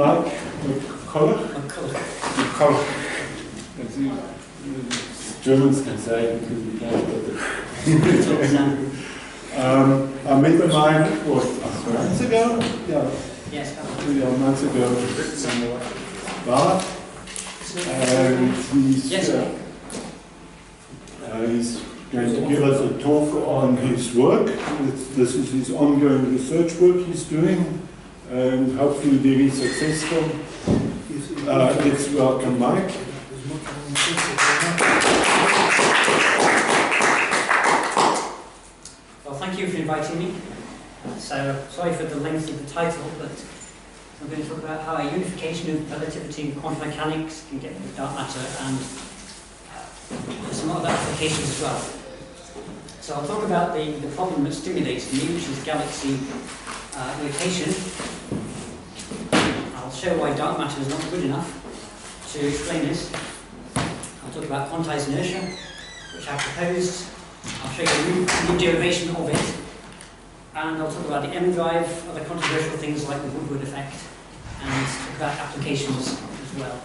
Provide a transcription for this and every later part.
McCulloch? McCulloch. As the Germans can say, because we can't put it. I met the man, months ago? Yeah. Yes. 2 months ago in Bath. And he's going to give us a talk on his work. This is his ongoing research work he's doing, and hopefully very successful. Let's welcome Mike. Well, thank you for inviting me. So, sorry for the length of the title, but I'm going to talk about how a unification of relativity and quantum mechanics can get rid of dark matter, and some other applications as well. So I'll talk about the problem that stimulates me, which is galaxy rotation. I'll show why dark matter is not good enough to explain this. I'll talk about quantized inertia, which I've proposed. I'll show you a new derivation of it. And I'll talk about the M drive, other controversial things like the Woodward effect, and talk about applications as well.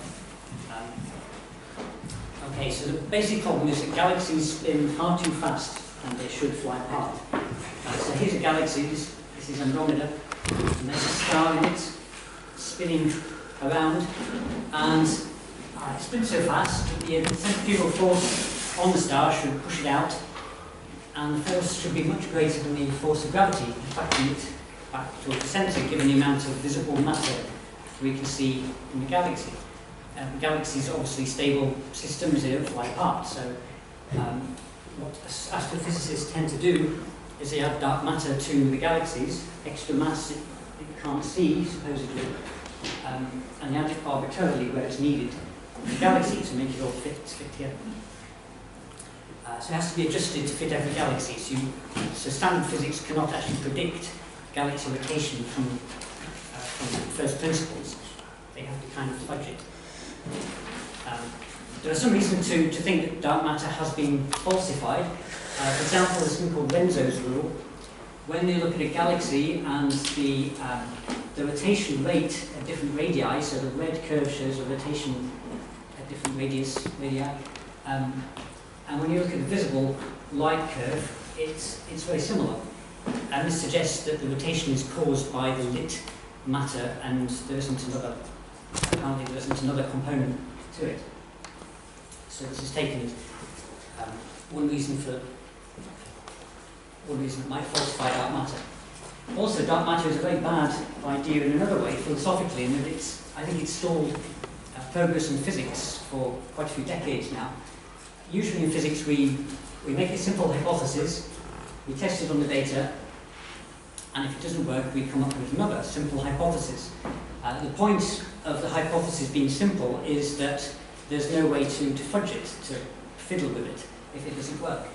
Okay, so the basic problem is that galaxies spin far too fast and they should fly apart. So here's a galaxy, this is Andromeda, and there's a star in it, spinning around, and it spins so fast that the centrifugal force on the star should push it out, and the force should be much greater than the force of gravity, attracting it back towards the centre, given the amount of visible matter we can see in the galaxy. Galaxies are obviously stable systems, they don't fly apart, so what astrophysicists tend to do is they add dark matter to the galaxies, extra mass that you can't see, supposedly, and they add it arbitrarily where it's needed in the galaxy to make it all fit together. So it has to be adjusted to fit every galaxy. So standard physics cannot actually predict galaxy rotation from first principles. They have to kind of fudge it. There is some reason to think that dark matter has been falsified. For example, there's something called Renzo's rule. When you look at a galaxy and the rotation rate at different radii, so the red curve shows a rotation at different radii, and when you look at the visible light curve, it's very similar. And this suggests that the rotation is caused by the lit matter, and apparently there isn't another component to it. So this is taken as one reason that might falsify dark matter. Also, dark matter is a very bad idea in another way, philosophically, in that I think it's stalled progress in physics for quite a few decades now. Usually in physics we make a simple hypothesis, we test it on the data, and if it doesn't work we come up with another simple hypothesis. The point of the hypothesis being simple is that there's no way to fudge it, to fiddle with it, if it doesn't work.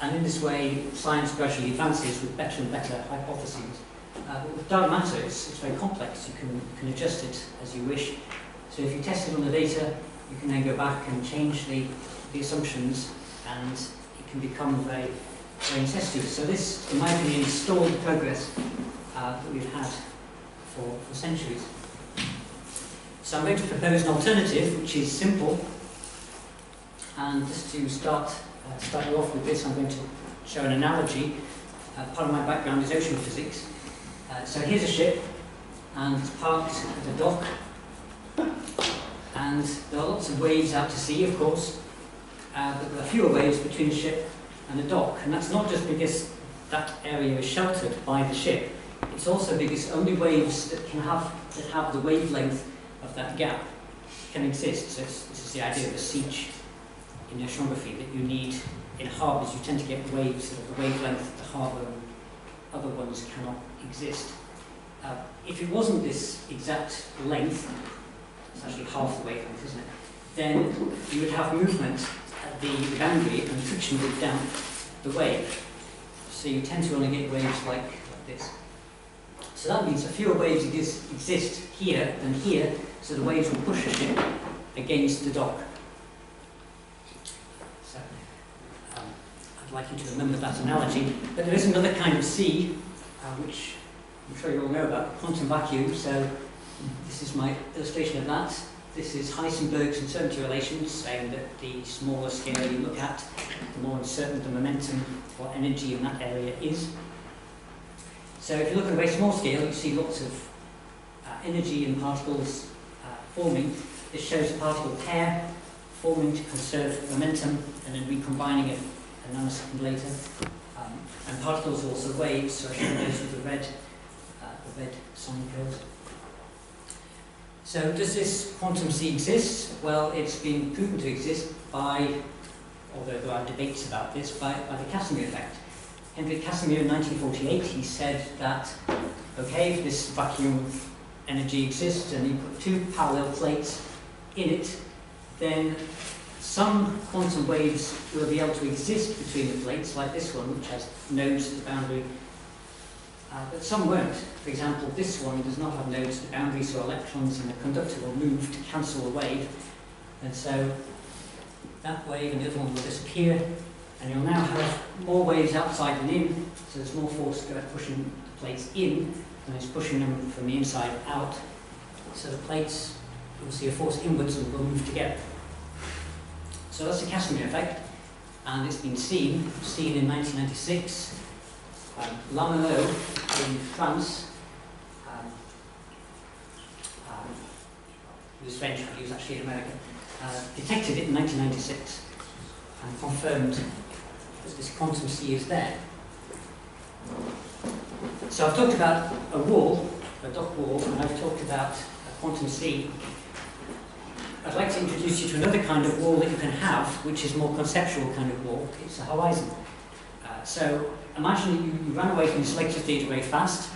And in this way, science gradually advances with better and better hypotheses. But with dark matter, it's very complex. You can adjust it as you wish. So if you test it on the data, you can then go back and change the assumptions, and it can become very, very incestuous. So this, in my opinion, stalled progress that we've had for centuries. So I'm going to propose an alternative which is simple, and just to start you off with this, I'm going to show an analogy. Part of my background is ocean physics. So here's a ship, and it's parked at a dock, and there are lots of waves out to sea, of course, but there are fewer waves between the ship and the dock, and that's not just because that area is sheltered by the ship, it's also because only waves that have the wavelength of that gap can exist. So this is the idea of a siege in oceanography, that you need, in harbours you tend to get waves that have the wavelength of the harbour and other ones cannot exist. If it wasn't this exact length, it's actually half the wavelength, isn't it? Then you would have movement at the boundary and friction would damp the wave. So you tend to only get waves like this. So that means that fewer waves exist here than here, so the waves will push the ship against the dock. So I'd like you to remember that analogy. But there is another kind of sea, which I'm sure you all know about, quantum vacuum. So This is my illustration of that. This is Heisenberg's uncertainty relations, saying that the smaller scale you look at, the more uncertain the momentum or energy in that area is. So if you look at a very small scale, you see lots of energy in particles forming. This shows a particle pair forming to conserve momentum and then recombining it a nanosecond later. And particles are also waves, so I show those with the red sine curves. So does this quantum C exist? Well, it's been proven to exist by, although there are debates about this, by the Casimir effect. Hendrik Casimir in 1948, he said that, okay, if this vacuum energy exists and you put two parallel plates in it, then some quantum waves will be able to exist between the plates, like this one, which has nodes at the boundary, but some won't. For example, this one does not have nodes at the boundary, so electrons in the conductor will move to cancel the wave, and so that wave and the other one will disappear, and you'll now have more waves outside than in, so there's more force pushing the plates in than it's pushing them from the inside out. So the plates, you'll see a force inwards and will move together. So that's the Casimir effect, and it's been seen in 1996. Lamelot in France, he was French, but he was actually in America, detected it in 1996 and confirmed that this quantum C is there. So I've talked about a wall, a dot wall, and I've talked about a quantum C. I'd like to introduce you to another kind of wall that you can have, which is more conceptual kind of wall. It's a horizon. So imagine you ran away from this lecture theatre very fast,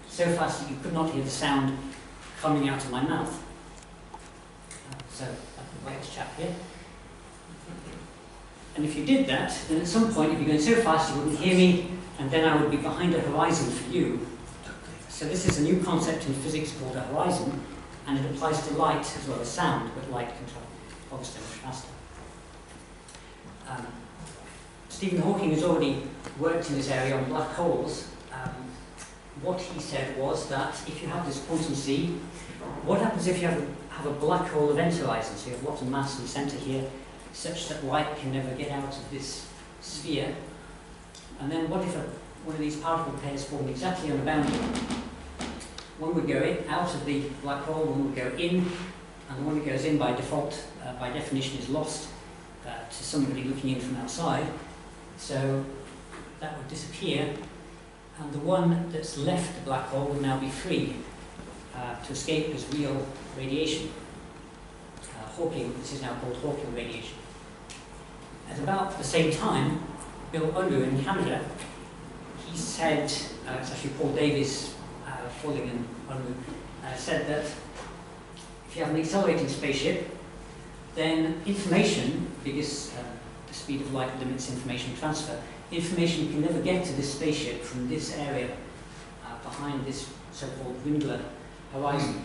so fast that you could not hear the sound coming out of my mouth. So I can write this chap here. And if you did that, then at some point, if you're going so fast, you wouldn't hear me, and then I would be behind a horizon for you. So this is a new concept in physics called a horizon, and it applies to light as well as sound, but light can travel obviously much faster. Stephen Hawking has already worked in this area on black holes. What he said was that if you have this quantum C, what happens if you have a black hole event horizon? So you have lots of mass in the centre here, such that light can never get out of this sphere. And then what if one of these particle pairs form exactly on the boundary? One would go out of the black hole, one would go in, and the one that goes in by default, by definition, is lost to somebody looking in from outside. So that would disappear, and the one that's left the black hole would now be free to escape as real radiation. This is now called Hawking radiation. At about the same time, Bill Unruh in Canada, he said, it's actually Paul Davies, Fulling and Unruh, said that if you have an accelerating spaceship, then information, because the speed of light limits information transfer, information can never get to this spaceship from this area behind this so-called Windler horizon.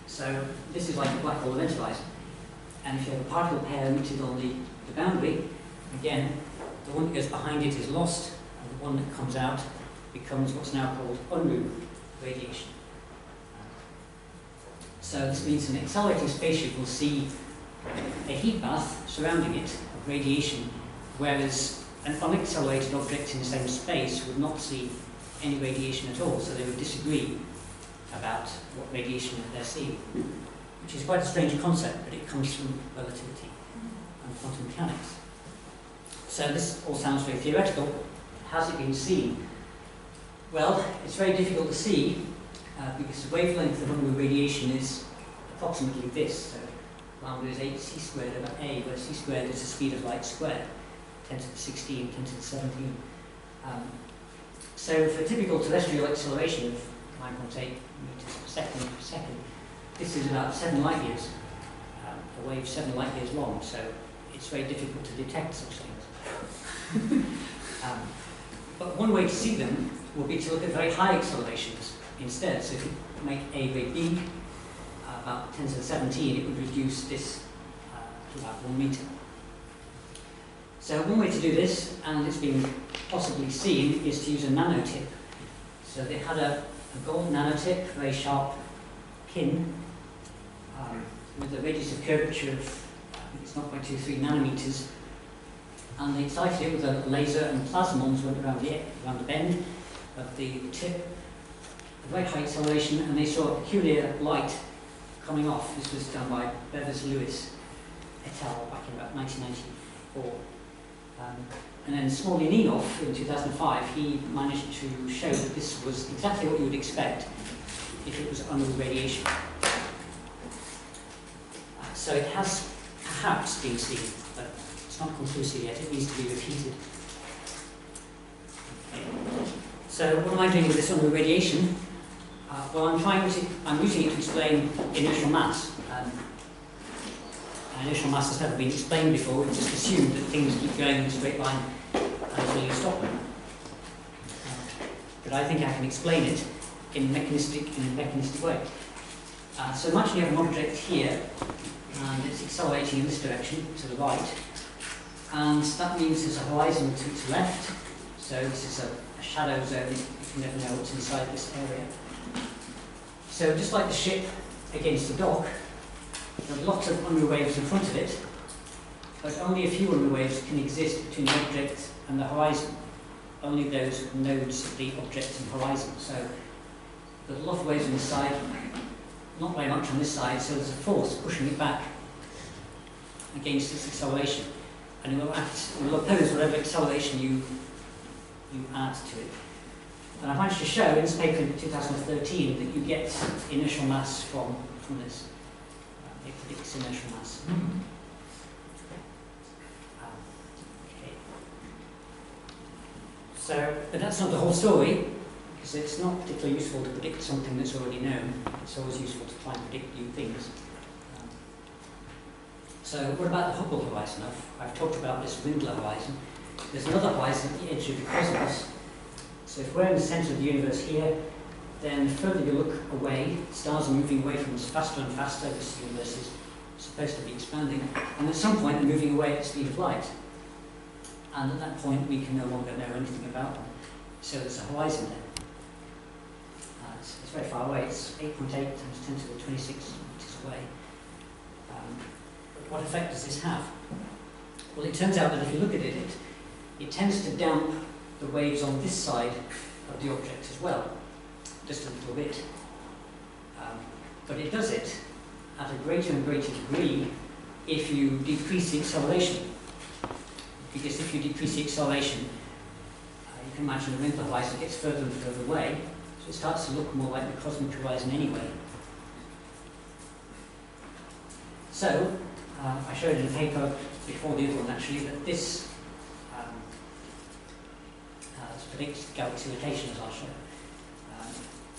So this is like a black hole event horizon. And if you have a particle pair emitted on the boundary, again, the one that goes behind it is lost, and the one that comes out becomes what's now called Unruh radiation. So this means an accelerating spaceship will see a heat bath surrounding it of radiation, whereas an unaccelerated object in the same space would not see any radiation at all, so they would disagree about what radiation they're seeing, which is quite a strange concept, but it comes from relativity and quantum mechanics. So this all sounds very theoretical. Has it been seen? Well, it's very difficult to see because the wavelength of Unruh radiation is approximately this. So lambda is 8c squared over a, where c squared is the speed of light squared, 10 to the 16, 10 to the 17. So for typical terrestrial acceleration of 9.8 meters per second, this is about 7 light years. A wave 7 light years long, so it's very difficult to detect such things. But one way to see them will be to look at very high accelerations instead. So if you make A very big, about 10 to the 17, it would reduce this to about 1 meter. So one way to do this, and it's been possibly seen, is to use a nanotip. So they had a gold nanotip, very sharp pin with a radius of curvature of, I think it's 0.23 nanometers, and they excited it with a laser, and plasmons went around the bend of the tip, a very high acceleration, and they saw a peculiar light coming off. This was done by Bevis-Lewis et al. Back in about 1994. And then Smolyanov in 2005, he managed to show that this was exactly what you would expect if it was under radiation. So it has perhaps been seen, but it's not conclusive yet. It needs to be repeated. Okay. So what am I doing with this under radiation? Well, I'm using it to explain inertial mass. Inertial mass has never been explained before. It's just assumed that things keep going in a straight line until you stop them. But I think I can explain it in a mechanistic way. So imagine you have an object here, and it's accelerating in this direction, to the right. And that means there's a horizon to its left. So this is a shadow zone. You can never know what's inside this area. So just like the ship against the dock, there are lots of unruh waves in front of it, but only a few unruh waves can exist between the object and the horizon. Only those nodes of the object and horizon. So there's a lot of waves on this side, not very much on this side, so there's a force pushing it back against its acceleration. And it will oppose whatever acceleration you add to it. And I managed to show in this paper in 2013 that you get inertial mass from this. It predicts inertial mass. Okay. So, but that's not the whole story, because it's not particularly useful to predict something that's already known. It's always useful to try and predict new things. So what about the Hubble horizon? I've talked about this Windler horizon. There's another horizon at the edge of the cosmos. So if we're in the centre of the universe here, then the further you look away, stars are moving away from us faster and faster. This universe is supposed to be expanding. And at some point, they're moving away at the speed of light. And at that point, we can no longer know anything about them. So there's a horizon there. It's very far away. It's 8.8 times 10 to the 26 meters away. But what effect does this have? Well, it turns out that if you look at it, it tends to damp the waves on this side of the object as well, just a little bit. But it does it at a greater and greater degree if you decrease the acceleration. Because if you decrease the acceleration, you can imagine the Windler horizon gets further and further away, so it starts to look more like the cosmic horizon anyway. So, I showed in a paper before the other one actually that this predicts galaxy rotation, as I'll show.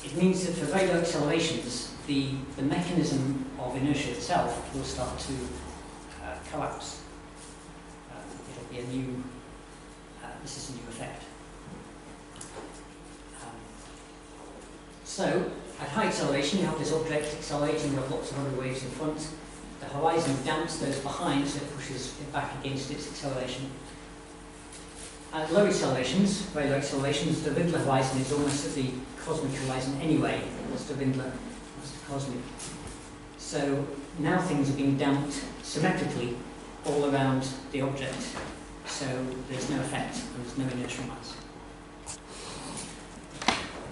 It means that for very low accelerations, the mechanism of inertia itself will start to collapse. It'll be a new, this is a new effect. So, at high acceleration, you have this object accelerating, you have lots of other waves in front. The horizon damps those behind, so it pushes it back against its acceleration. At low accelerations, very low accelerations, the Windler horizon is almost at the cosmic horizon anyway. That's the Windler, that's the cosmic. So now things are being damped symmetrically all around the object. So there's no effect and there's no inertial mass.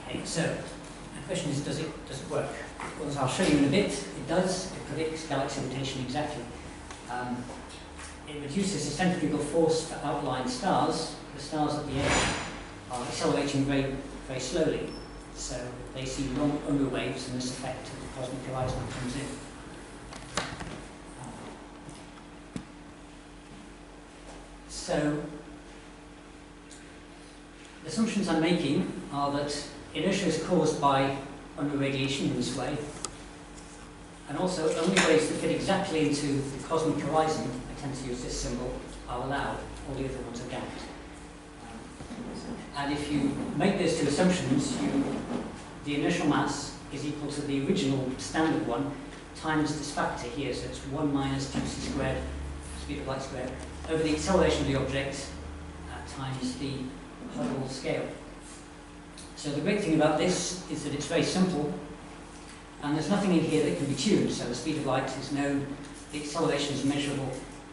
Okay, so the question is, does it work? Well, as I'll show you in a bit, it does. It predicts galaxy rotation exactly. It reduces the centrifugal force for outlying stars. The stars at the edge are accelerating very, very slowly. So they see long unruh waves, and this effect of the cosmic horizon comes in. So the assumptions I'm making are that inertia is caused by unruh radiation in this way, and also only waves that fit exactly into the cosmic horizon, I tend to use this symbol, are allowed. All the other ones are damped. And if you make those two assumptions, the inertial mass is equal to the original standard one times this factor here, so it's 1 minus 2c squared, speed of light squared, over the acceleration of the object times the Hubble scale. So the great thing about this is that it's very simple, And there's nothing in here that can be tuned, so the speed of light is known, the acceleration is measurable,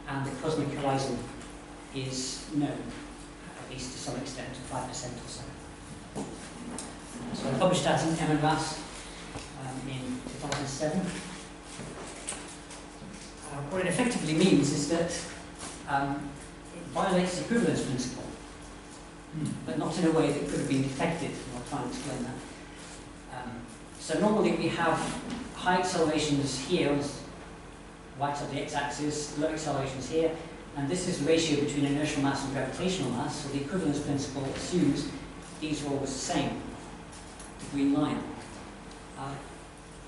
and the cosmic horizon is known, at least to some extent, to 5% or so. So I published that in MNRAS in 2007. What it effectively means is that it violates the equivalence principle, but not in a way that could have been detected, and I'll try and explain that. So normally we have high accelerations here, right on the x-axis, low accelerations here, and this is the ratio between inertial mass and gravitational mass, so the equivalence principle assumes these are always the same, the green line.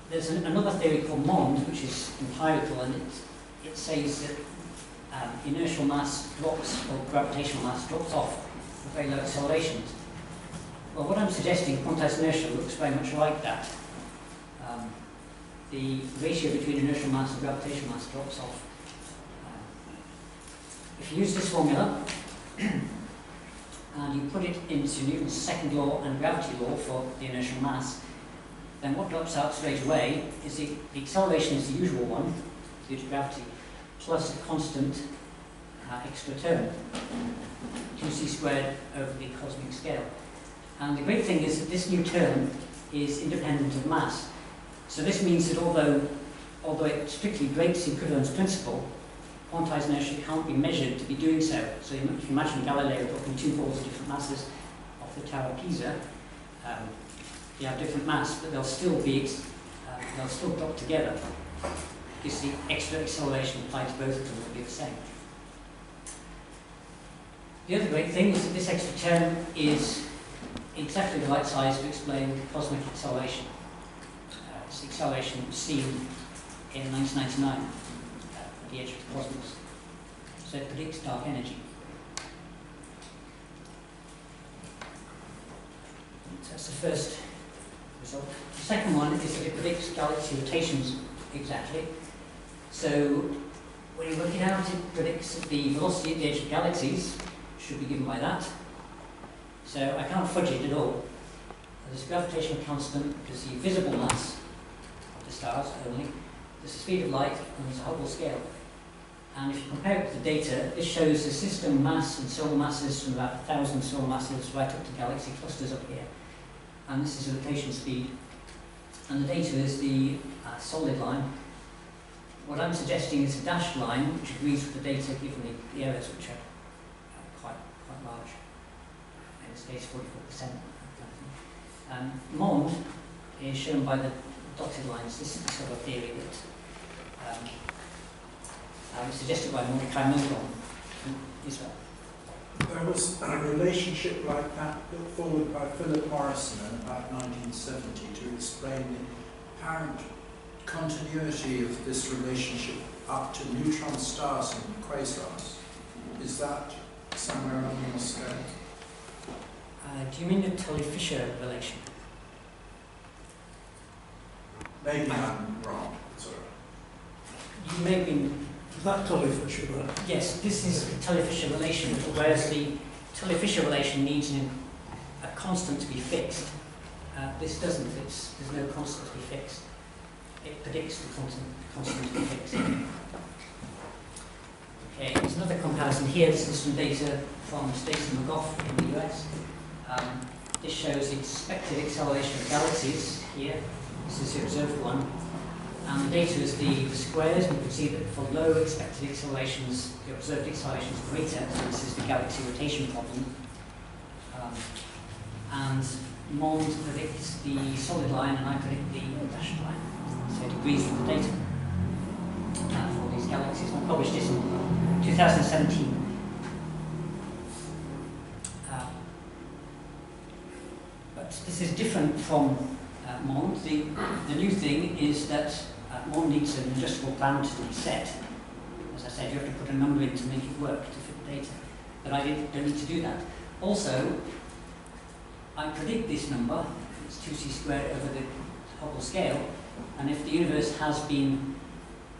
There's another theory called MOND, which is empirical, and it says that inertial mass drops, or gravitational mass drops off at very low accelerations. Well, what I'm suggesting, quantized inertia looks very much like that. The ratio between inertial mass and gravitational mass drops off. If you use this formula, and you put it into Newton's second law and gravity law for the inertial mass, then what drops out straight away is the acceleration is the usual one, due to gravity, plus a constant extra term, 2c squared over the cosmic scale. And the great thing is that this new term is independent of mass. So this means that although it strictly breaks the equivalence principle, quantized inertia can't be measured to be doing so. So if you imagine Galileo dropping two balls of different masses off the Tower of Pisa, they have different mass, but they'll still drop together. Because the extra acceleration applied to both of them will be the same. The other great thing is that this extra term is exactly the right size to explain cosmic acceleration. It's the acceleration seen in 1999 at the edge of the cosmos. So it predicts dark energy. So that's the first result. The second one is that it predicts galaxy rotations exactly. So when you work it out, it predicts that the velocity at the edge of galaxies should be given by that. So I can't fudge it at all. There's a gravitational constant, there's the visible mass of the stars only, there's the speed of light, and there's a Hubble scale. And if you compare it with the data, this shows the system mass and solar masses from about 1,000 solar masses right up to galaxy clusters up here. And this is the rotation speed. And the data is the solid line. What I'm suggesting is a dashed line, which agrees with the data given the errors, which are quite large. In this case, 44%. MOND is shown by the dotted lines. This is the sort of theory that was suggested by Mordecai Milgrom from Israel. There was a relationship like that put forward by Philip Morrison in about 1970 to explain the apparent continuity of this relationship up to neutron stars and quasars. Is that somewhere on your scale? Do you mean the Tully-Fisher relation? Maybe I'm wrong. Sorry. You may have been. Is that Tully-Fisher, right? Yes, this is the Tully-Fisher relation, whereas the Tully-Fisher relation needs a constant to be fixed. This doesn't. There's no constant to be fixed. It predicts the constant to be fixed. Okay, there's another comparison here. This is some data from Stacy McCulloch in the US. This shows the expected acceleration of galaxies here. This is the observed one. And the data is the squares. We can see that for low expected accelerations, the observed acceleration is greater. So this is the galaxy rotation problem. And MOND predicts the solid line, and I predict the dashed line. So it agrees with the data for these galaxies. I published this in 2017. But this is different from MOND. The new thing is that MOND needs an adjustable parameter to be set. As I said, you have to put a number in to make it work to fit the data. But I don't need to do that. Also, I predict this number, it's 2c squared over the Hubble scale, and if the universe has been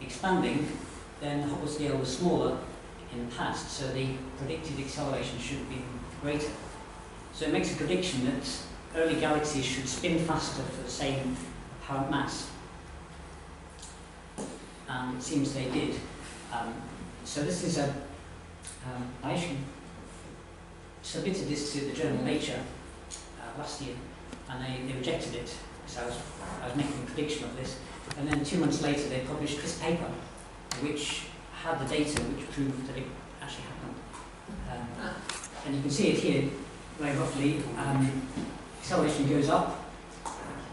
expanding, then the Hubble scale was smaller in the past, so the predicted acceleration should be greater. So it makes a prediction that early galaxies should spin faster for the same apparent mass and it seems they did. So this is a, I actually submitted this to the journal Nature last year, and they rejected it, so I was making a prediction of this. And then 2 months later they published this paper, which had the data which proved that it actually happened. And you can see it here, very roughly. Acceleration goes up,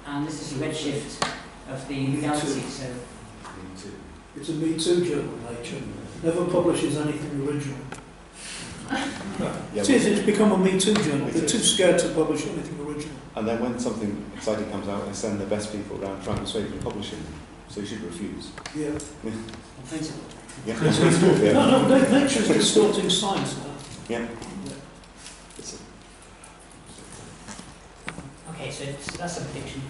and this is the redshift of the new galaxy. So it's a Me Too journal, Nature. Never publishes anything original. It is, it's become a Me Too journal. They're too scared to publish anything original. And then when something exciting comes out, they send the best people around trying to persuade you to publish it. So you should refuse. Yeah. in principle. Yeah. No, Nature's distorting science now. Yeah. Okay, so that's a prediction.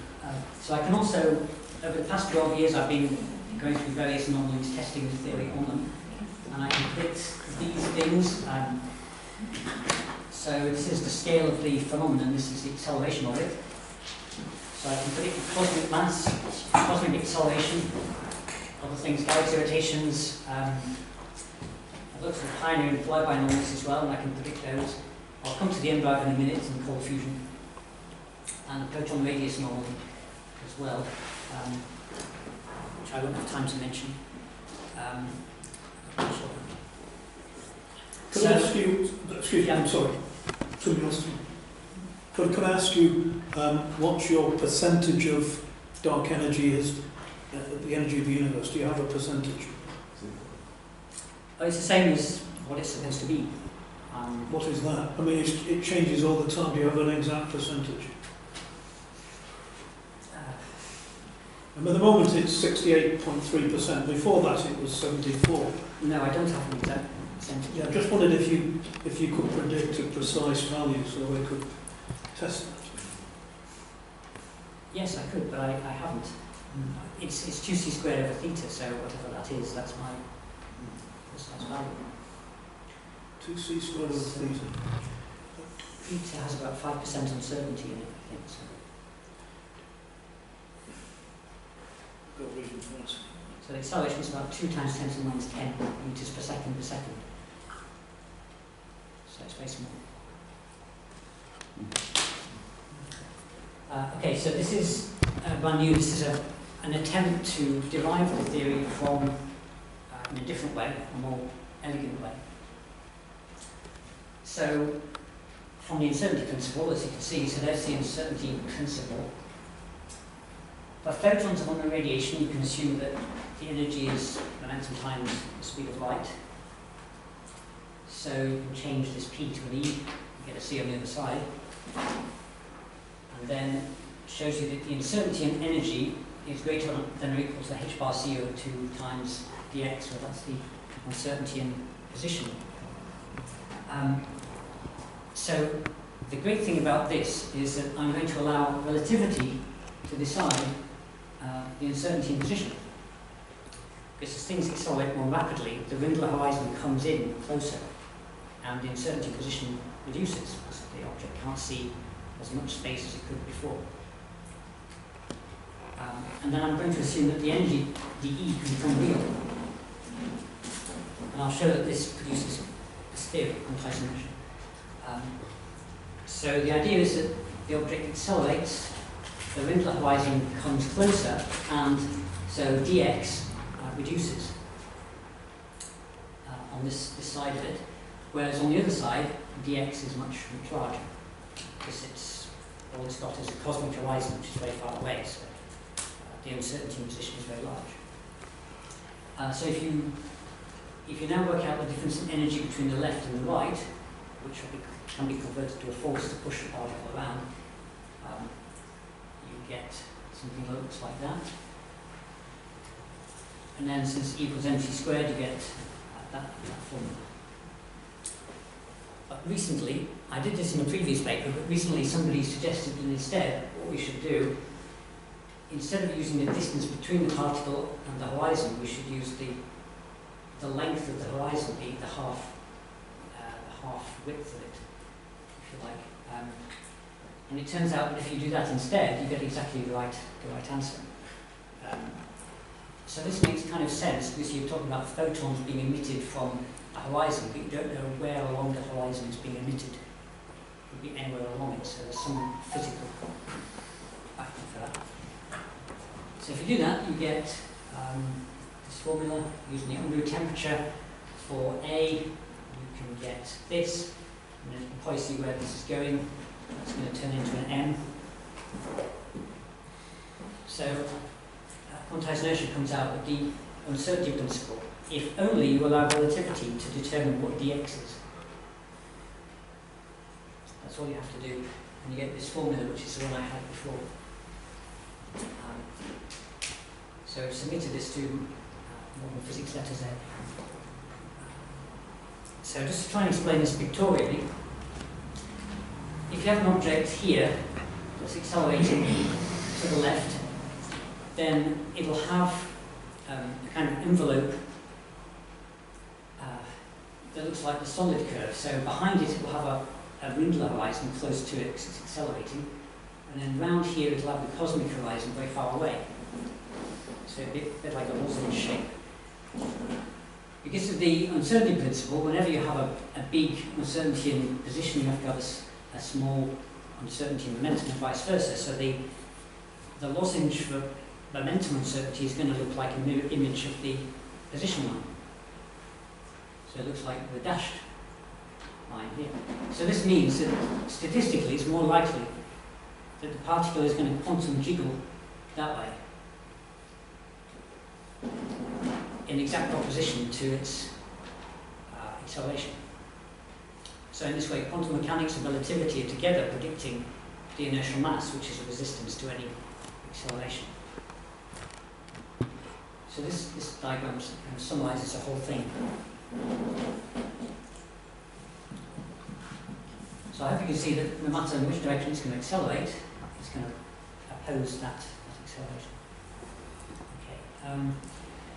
So I can also, over the past 12 years, I've been going through various anomalies, testing the theory on them, and I can predict these things. So this is the scale of the phenomenon, this is the acceleration of it. So I can predict the cosmic mass, cosmic acceleration, other things, galaxy rotations. I've looked at pioneering flyby normals as well, and I can predict those. I'll come to the M drive in a minute in cold fusion. And the proton radius normal as well, which I won't have time to mention. Can I ask you, excuse me, I'm sorry, somebody else. Can I ask you what's your percentage of dark energy is the energy of the universe? Do you have a percentage? Oh, it's the same as what it's supposed to be. What is that? I mean, it changes all the time. Do you have an exact percentage? And at the moment it's 68.3%. Before that it was 74%. No, I don't have an exact percentage. Yeah, I just wondered if you could predict a precise value so we could test that. Yes, I could, but I haven't. It's 2c squared over theta, so whatever that is, that's my precise value. 2c squared over theta. Theta has about 5% uncertainty in it, I think. So. So the acceleration is about 2 times 10 to the minus 10 meters per second. So it's very small. Okay, so this is brand new. This is an attempt to derive the theory from in a different way, a more elegant way. So from the uncertainty principle, as you can see, so there's the uncertainty principle. For photons of under radiation, you can assume that the energy is momentum times the speed of light. So you can change this P to an E, you get a C on the other side. And then it shows you that the uncertainty in energy is greater than or equal to h bar CO2 times dx, so that's the uncertainty in position. So the great thing about this is that I'm going to allow relativity to decide the uncertainty in position. Because as things accelerate more rapidly, the Rindler horizon comes in closer, and the uncertainty in position reduces, because the object can't see as much space as it could before. And then I'm going to assume that the energy, dE, can become real. And I'll show that this produces this theory, quantized inertia. So the idea is that the object accelerates, the Rindler horizon comes closer, and so dx reduces on this side of it, whereas on the other side, dx is much larger, because all it's got is a cosmic horizon, which is very far away, so the uncertainty in position is very large. So if you now work out the difference in energy between the left and the right, which can be converted to a force to push the particle around, you get something that looks like that. And then since E equals mc squared, you get that formula. But recently, I did this in a previous paper, but recently somebody suggested that instead, what we should do, instead of using the distance between the particle and the horizon, we should use the length of the horizon, the half width of it, if you like. And it turns out that if you do that instead, you get exactly the right answer. So this makes kind of sense because you're talking about photons being emitted from a horizon, but you don't know where along the horizon it's being emitted. It could be anywhere along it, so there's some physical backing for that. So if you do that, you get this formula using the under temperature for A. You can get this, and then you can probably see where this is going. That's going to turn into an M. So quantized inertia comes out with the uncertainty principle if only you allow relativity to determine what dx is. That's all you have to do, and you get this formula, which is the one I had before. So I've submitted this to Modern Physics Letters A. So just to try and explain this pictorially, if you have an object here that's accelerating to the left, then it will have a kind of envelope that looks like the solid curve. So behind it, it will have a Rindler horizon close to it because it's accelerating. And then round here, it will have the cosmic horizon very far away. So a bit like a lozenge shape. Because of the uncertainty principle, whenever you have a big uncertainty in position, you have to have a small uncertainty in momentum and vice versa. So the lozenge for momentum uncertainty is going to look like a mirror image of the position line. So it looks like the dashed line here. So this means that statistically it's more likely that the particle is going to quantum jiggle that way, in exact opposition to its acceleration. So in this way, quantum mechanics and relativity are together predicting the inertial mass, which is a resistance to any acceleration. So this diagram kind of summarizes the whole thing. So I hope you can see that no matter in which direction it's going to accelerate, it's going to oppose that acceleration. Okay.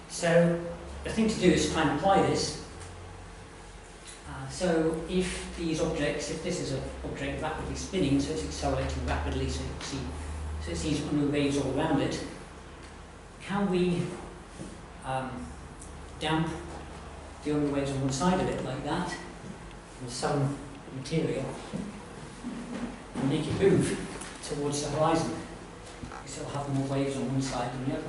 So the thing to do is try and apply this. So if these objects, if this is an object rapidly spinning, so it's accelerating rapidly, so you can see, so it sees UNU waves all around it, can we damp the UNU waves on one side of it like that, with some material, and make it move towards the horizon? We still have more waves on one side than the other.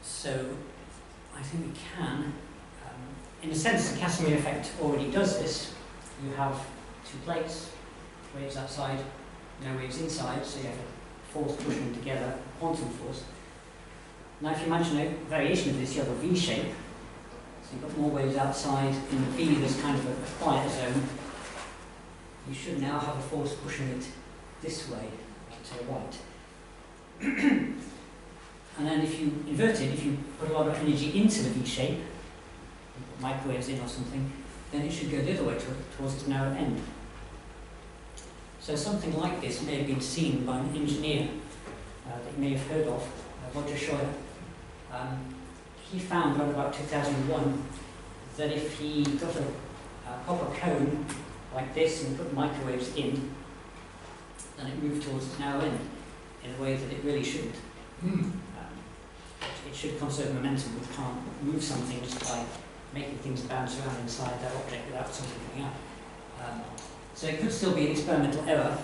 So I think we can. In a sense, the Casimir effect already does this. You have two plates, waves outside, no waves inside, so you have a force pushing them together, quantum force. Now if you imagine a variation of this, you have a V shape. So you've got more waves outside. In the V, there's kind of a quiet zone. You should now have a force pushing it this way, to the right. And then if you invert it, if you put a lot of energy into the V shape, you put microwaves in or something, then it should go the other way towards its narrow end. So something like this may have been seen by an engineer that you may have heard of, Roger Scheuer. He found around about 2001 that if he got a copper cone like this and put microwaves in, then it moved towards its narrow end in a way that it really shouldn't. It should conserve momentum, but can't move something just by making things bounce around inside that object without something coming out. So it could still be an experimental error,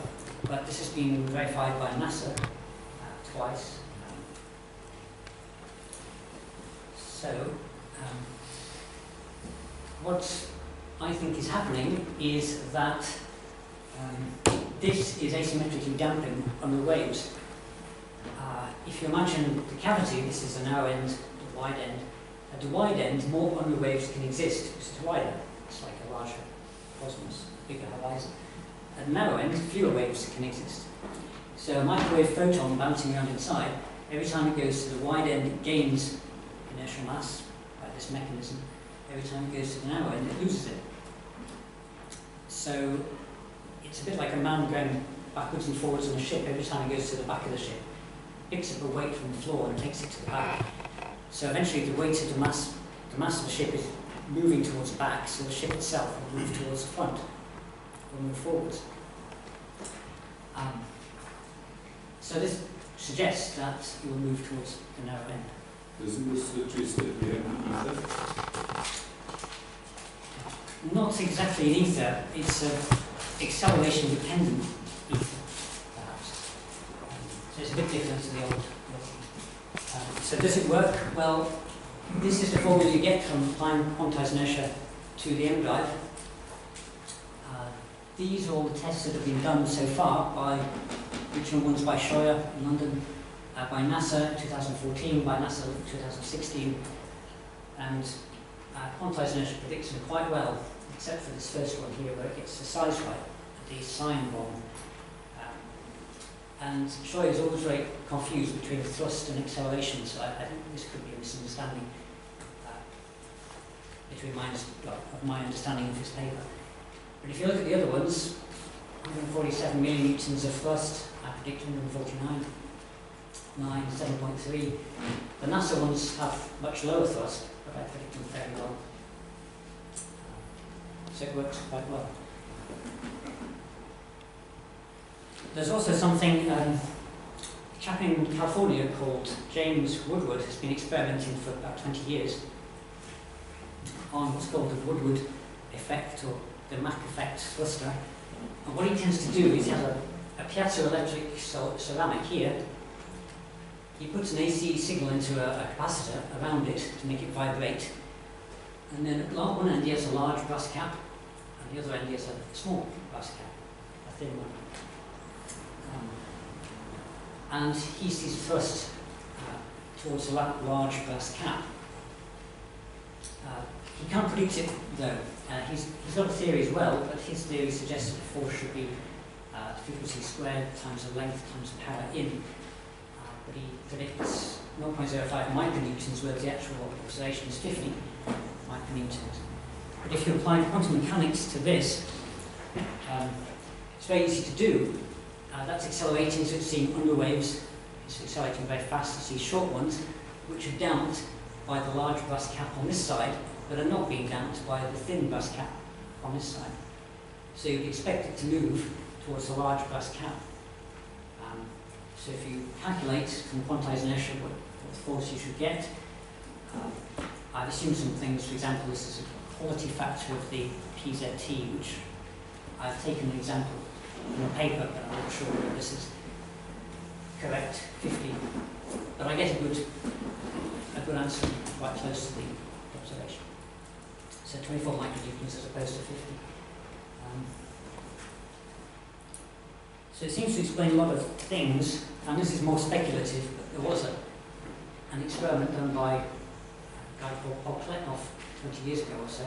but this has been verified by NASA twice. What I think is happening is that this is asymmetrically damping on the waves. If you imagine the cavity, this is the narrow end, the wide end. At the wide end, more UNU waves can exist because it's wider. It's like a larger cosmos, bigger horizon. At the narrow end, fewer waves can exist. So a microwave photon bouncing around inside, every time it goes to the wide end, it gains inertial mass by this mechanism. Every time it goes to the narrow end, it loses it. So it's a bit like a man going backwards and forwards on a ship. Every time it goes to the back of the ship, picks up a weight from the floor and takes it to the back. So eventually the weight of the mass of the ship is moving towards the back, so the ship itself will move towards the front, will move forwards. So this suggests that you will move towards the narrow end. Doesn't this suggest that we have ether? Not exactly an ether, it's an acceleration dependent ether, perhaps. So it's a bit different to the old one. So does it work? Well, this is the formula you get from applying quantized inertia to the M drive. These are all the tests that have been done so far by original ones by Scheuer in London, by NASA in 2014, by NASA in 2016, and quantized inertia predicts them quite well, except for this first one here where it gets the size right, the sign wrong. And Scheuer is always very confused between thrust and acceleration, so I think this could be a misunderstanding between my understanding of his paper. But if you look at the other ones, 147 millinewtons of thrust, I predict 149, 7.3. The NASA ones have much lower thrust, but I predict them fairly well. So it works quite well. There's also something, a chap in California called James Woodward has been experimenting for about 20 years on what's called the Woodward effect, or the Mach effect thruster. And what he tends to do is he has a piezoelectric ceramic here. He puts an AC signal into a capacitor around it to make it vibrate. And then at one end he has a large brass cap, and the other end he has a small brass cap, a thin one. And he sees thrust towards the large brass cap. He can't predict it though. He's got a theory as well, but his theory suggests that the force should be frequency squared times the length times the power in. But he predicts 0.05 micronewtons, whereas the actual observation is 50 micronewtons. But if you apply quantum mechanics to this, it's very easy to do. That's accelerating, so it's seeing underwaves. It's accelerating very fast. You see short ones, which are damped by the large brass cap on this side, but are not being damped by the thin brass cap on this side. So you'd expect it to move towards the large brass cap. So if you calculate from quantized inertia what force you should get, I've assumed some things. For example, this is a quality factor of the PZT, which I've taken an example in a paper, but I'm not sure that this is correct, 50. But I get a good answer, quite close to the observation. So 24 micronewtons as opposed to 50. So it seems to explain a lot of things, and this is more speculative, but there was an experiment done by a guy called Pokletnov 20 years ago or so.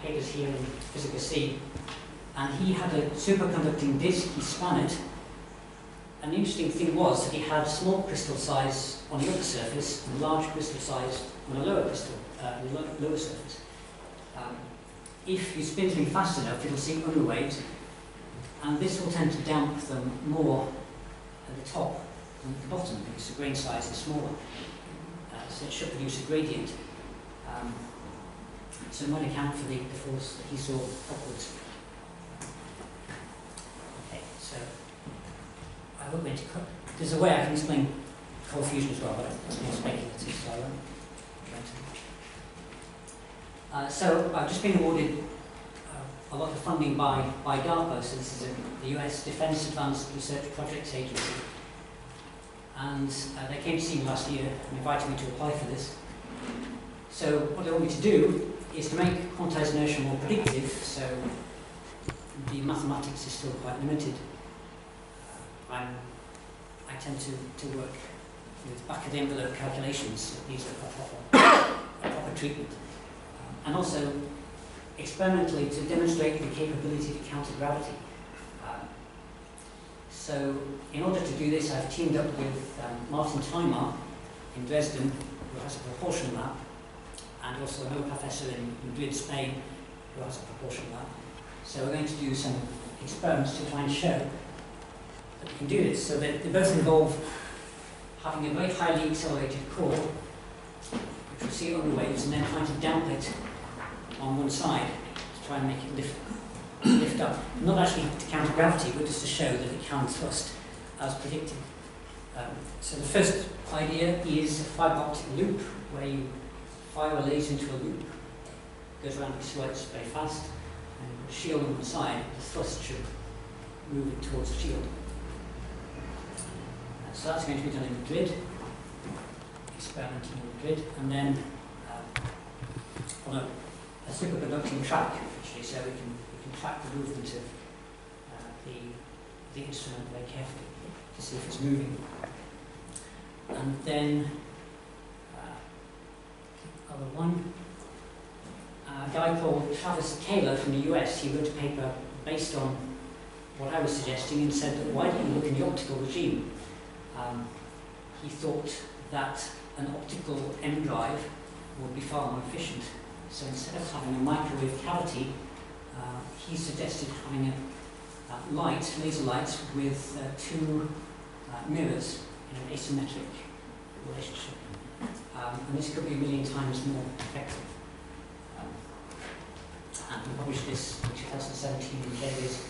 Papers here in Physica C, and he had a superconducting disk, he spun it, and the interesting thing was that he had small crystal size on the upper surface and large crystal size on the lower lower surface. If you spin something fast enough, it'll see underwaves, and this will tend to damp them more at the top than at the bottom because the grain size is smaller. So it should produce a gradient. So it might account for the force that he saw upwards. Okay, so I won't go into there's a way I can explain cold fusion as well, but it's more speculative, so I won't go into it. So I've just been awarded a lot of funding by DARPA, so this is the US Defense Advanced Research Projects Agency. And they came to see me last year and invited me to apply for this. So what they want me to do is to make quantized inertia more predictive, so the mathematics is still quite limited. I tend to work with back-of-the-envelope calculations. These are a proper treatment. And also experimentally to demonstrate the capability to counter gravity. So in order to do this, I've teamed up with Martin Timar in Dresden, who has a proportional lab, and also another professor in Madrid, Spain, who has a proportional lab. So we're going to do some experiments to try and show that we can do this. So they both involve having a very highly accelerated core, which will see underwaves, and then trying to damp it on one side to try and make it lift up. Not actually to counter gravity, but just to show that it can thrust as predicted. So the first idea is a fibre optic loop, where you fire a laser into a loop, goes around, accelerates very fast, and a shield on the side, the thrust should move it towards the shield. So that's going to be done in the grid, experimenting in the grid, and then on a superconducting track, actually, so we can track the movement of the instrument very carefully to see if it's moving. And then the other one, a guy called Travis Taylor from the US, he wrote a paper based on what I was suggesting and said that why don't you look in the optical regime? He thought that an optical M drive would be far more efficient. So instead of having a microwave cavity, he suggested having a laser light with two mirrors in an asymmetric relationship. And this could be 1 million times more effective. And we published this in 2017 in Davis.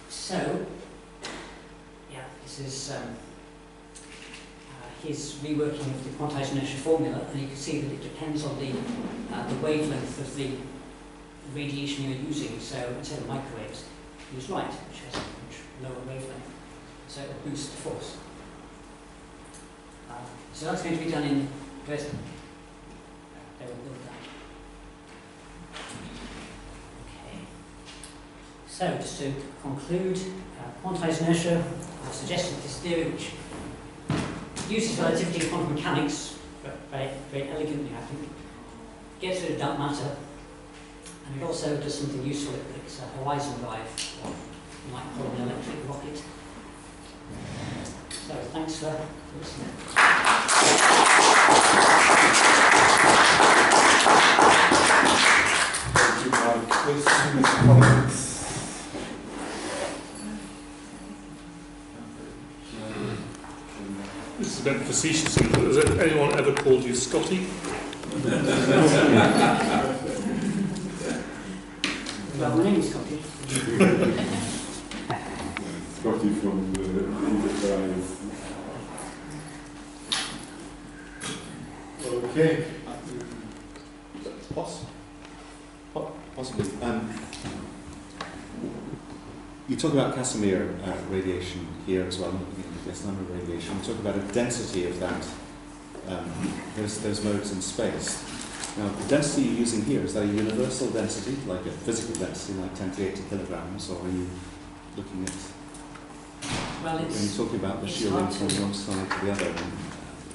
So, yeah, this is his reworking of the quantized inertia formula, and you can see that it depends on the wavelength of the radiation you're using. So instead of microwaves, use light, which has a much lower wavelength, so it will boost the force. So that's going to be done in Dresden. They will build that. So, just to conclude, quantized inertia, I've suggested this theory which uses relativity and quantum mechanics very, very elegantly, I think. Gets rid of dark matter, and it also does something useful. It predicts a horizon drive, or you might call it an electric rocket. So, thanks for listening. Thank you, Mark. Questions, comments? This is meant facetiously, but has anyone ever called you Scotty? Well, my name is Scotty. Scotty from the Enterprise. Okay. Possibly. You talk about Casimir radiation here as well, yes, number of radiation. You talk about a density of that, those modes in space. Now, the density you're using here, is that a universal density, like a physical density, like 10 to 80 kilograms, or are you looking at, Well, when you're talking about the shielding from one side to the other,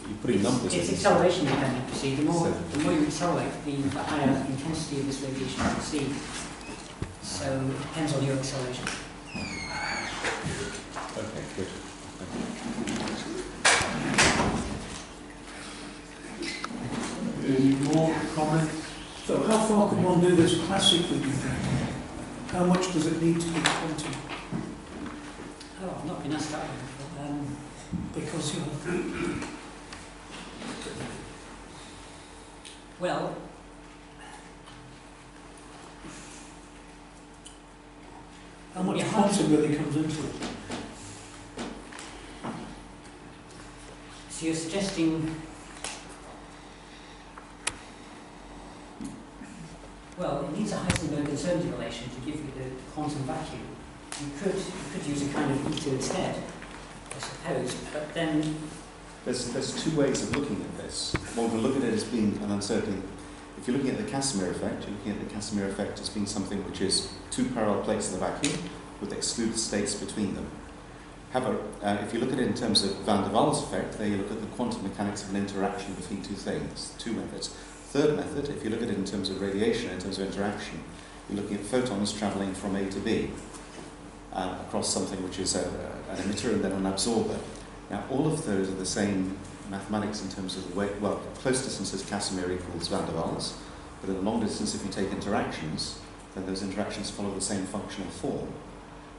you're putting numbers in. It's acceleration dependent, you see. The more So- you accelerate, the higher intensity of this radiation you see. So it depends on your acceleration. Okay, good. Any more comments? So how far could one do this classically, do you think? How much does it need to be quantum? Oh, I've not been asked that one. Because, you know, Well, how much Yeah. quantum really comes into it? so you're suggesting, well, it needs a Heisenberg-Uncertainty relation to give you the quantum vacuum. You could use a kind of ether instead, I suppose, but then There's two ways of looking at this. One can look at it as being an uncertainty. If you're looking at the Casimir effect, you're looking at the Casimir effect as being something which is two parallel plates in the vacuum with excluded states between them. However, if you look at it in terms of van der Waals effect, there you look at the quantum mechanics of an interaction between two things, two methods. Third method, if you look at it in terms of radiation, in terms of interaction, you're looking at photons travelling from A to B across something which is an emitter and then an absorber. Now, all of those are the same mathematics in terms of the way, well, close distances Casimir equals van der Waals, but in the long distance, if you take interactions, then those interactions follow the same functional form.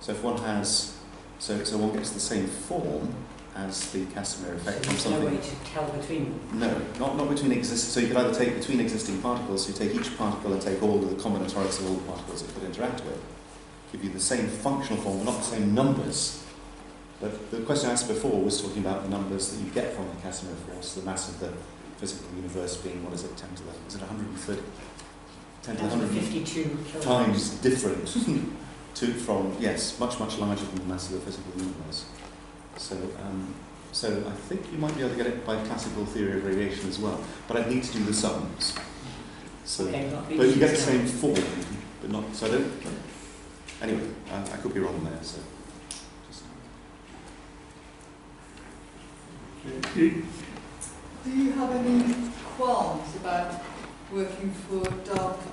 So if one has, so one gets the same form as the Casimir effect from there's no something. way to tell between them. No, not between existing. So you could either take between existing particles, so you take each particle and take all of the combinatorics of all the particles it could interact with, give you the same functional form, but not the same numbers. But the question I asked before was talking about the numbers that you get from the Casimir force, the mass of the physical universe being, what is it, 10 to the, is it 130? 10 to the 152 times different from, yes, much, much larger than the mass of the physical universe. So I think you might be able to get it by classical theory of radiation as well, but I'd need to do the sums. So, okay, but you get the same form, but not, so I don't, anyway, I could be wrong there, so. Do you have any qualms about working for DARPA?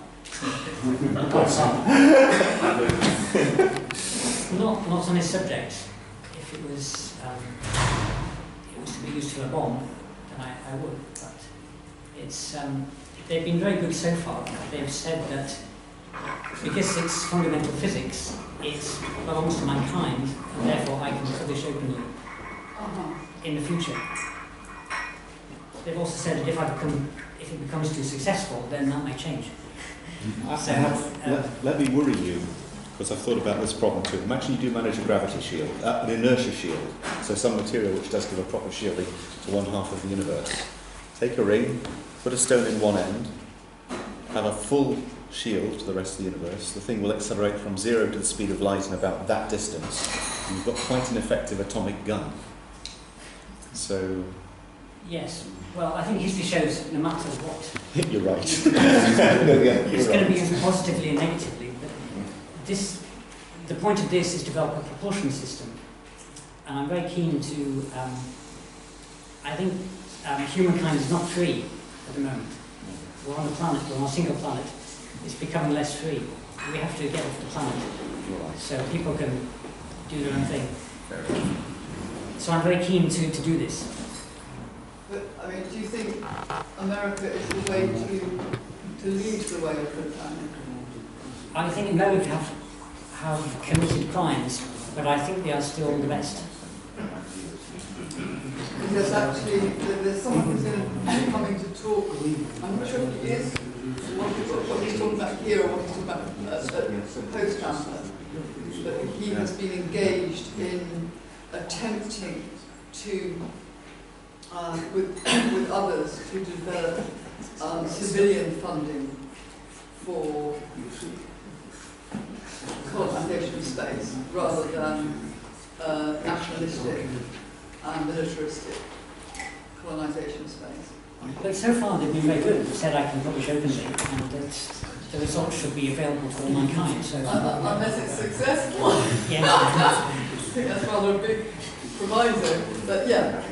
Not on this subject. If it was to be used for a bomb, then I would. But it's they've been very good so far. They've said that because it's fundamental physics, it belongs to mankind, and therefore I can publish openly in the future. They've also said that if it becomes too successful, then that may change. Let me worry you, because I've thought about this problem too. Imagine you do manage a gravity shield, an inertia shield, so some material which does give a proper shielding to one half of the universe. Take a ring, put a stone in one end, have a full shield to the rest of the universe. The thing will accelerate from 0 to the speed of light in about that distance. And you've got quite an effective atomic gun. So... Yes. Well, I think history shows no matter what. You're right. It's going to be used positively and negatively. But the point of this is to develop a propulsion system. And I'm very keen to... I think humankind is not free at the moment. We're on a planet, we're on a single planet. It's becoming less free. We have to get off the planet so people can do their own thing. So I'm very keen to do this. But, I mean, do you think America is the way to lead the way of the planet? I think America have committed crimes, but I think they are still the best. Because actually, there's someone who's coming to talk, I'm not sure if he is, what he's talking about here or what he's talking about post-ANPA, but he has been engaged in attempting to, with others, to develop civilian funding for colonization of space rather than nationalistic and militaristic colonization of space. But so far they've been very good. They've said I can publish openly and that the results should be available to all mankind. So unless it's successful. Yeah. I think that's rather a big proviso, but yeah.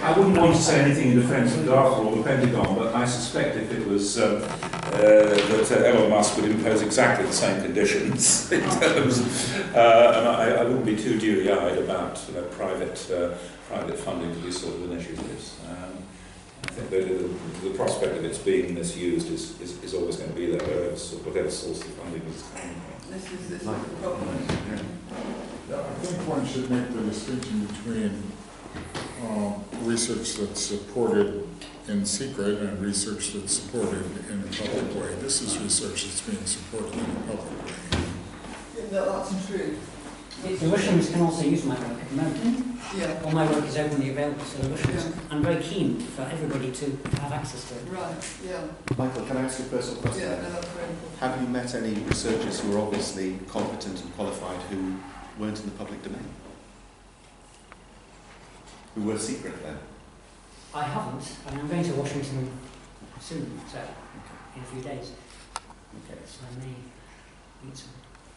I wouldn't want to say anything in defence of DARPA or the Pentagon, but I suspect if it was that Elon Musk would impose exactly the same conditions in terms, and I wouldn't be too dewy-eyed about private funding for these sort of initiatives. I think the prospect of its being misused is always going to be there, whatever source of funding is coming from. This is the problem. Yeah, I think one should make the distinction between research that's supported in secret and research that's supported in a public way. This is research that's being supported in a public way. Yeah, that's true. The Russians can also use my work at the moment. Yeah. All my work is openly available, so the Russians. I'm very keen for everybody to have access to it. Right, yeah. Michael, can I ask you a personal question? Yeah, no, that's very important. Have you met any researchers who are obviously competent and qualified who weren't in the public domain? Who were secret then? I haven't. I mean, I'm going to Washington soon, so in a few days. Okay. So I may meet some.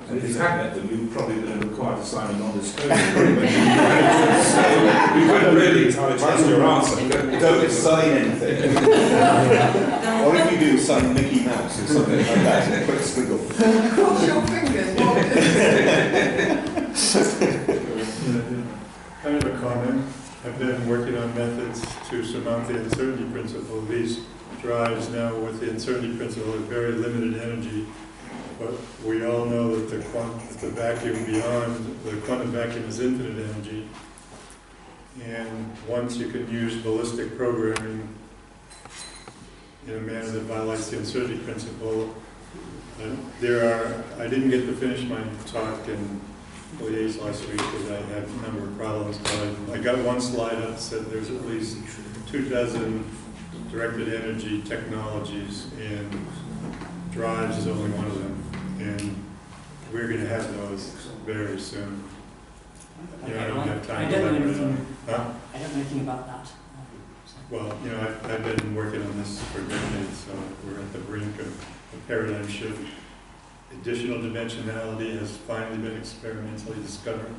And if you had met them, you were probably going to require to sign a non-disclosure agreement. So we couldn't really entirely trust your answer. Don't sign anything. Or if you do, sign Mickey Mouse or something like that, a quick squiggle. Cross your fingers. Kind of a comment. I've been working on methods to surmount the uncertainty principle. These drives now with the uncertainty principle have very limited energy, but we all know that the vacuum beyond the quantum vacuum is infinite energy. And once you can use ballistic programming in a manner that violates the uncertainty principle, I didn't get to finish my talk in Liège last week because I had a number of problems, but I got one slide up that said there's at least 2,000 directed energy technologies, and drives is only one of them, and we're going to have those very soon. You know, I don't have time I don't know to anything. Huh? I don't know anything about that. Well, you know, I've been working on this for decades, so we're at the brink of a paradigm shift. Additional dimensionality has finally been experimentally discovered,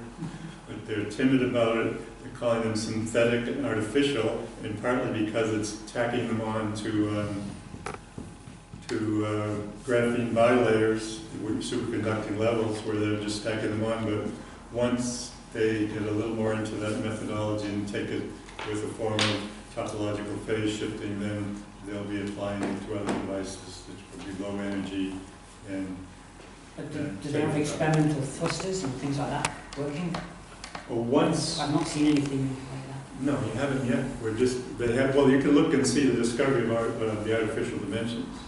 but they're timid about it. They're calling them synthetic and artificial, and partly because it's tacking them on to graphene bilayers with superconducting levels, where they're just stacking them on. But once they get a little more into that methodology and take it with a form of topological phase shifting, then they'll be applying it to other devices, which will be low energy and. But do they have experimental thrusters and things like that working? Well, once. I've not seen anything like that. No, you haven't yet. We're just, they have, well, you can look and see the discovery of the artificial dimensions.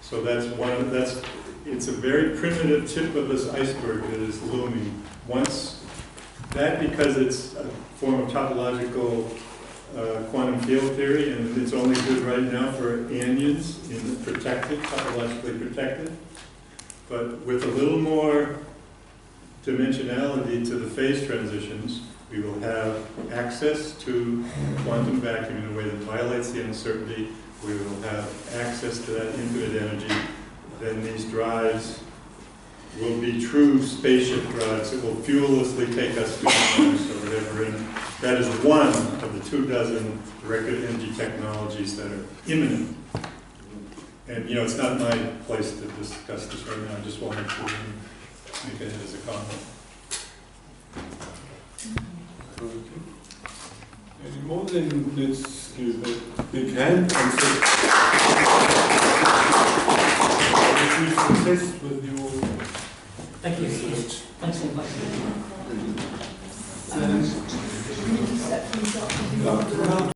So that's one, it's a very primitive tip of this iceberg that is looming. Once, that because it's a form of topological quantum field theory, and it's only good right now for anyons in the protected, topologically protected. But with a little more dimensionality to the phase transitions, we will have access to quantum vacuum in a way that violates the uncertainty. We will have access to that infinite energy. Then these drives will be true spaceship drives that will fuellessly take us to Mars or whatever. And that is one of the 24 directed energy technologies that are imminent. And, you know, it's not my place to discuss this right now. I just wanted to make it as a comment. Any more than let's give a big hand and say success with your Thank you. research. Thanks so much.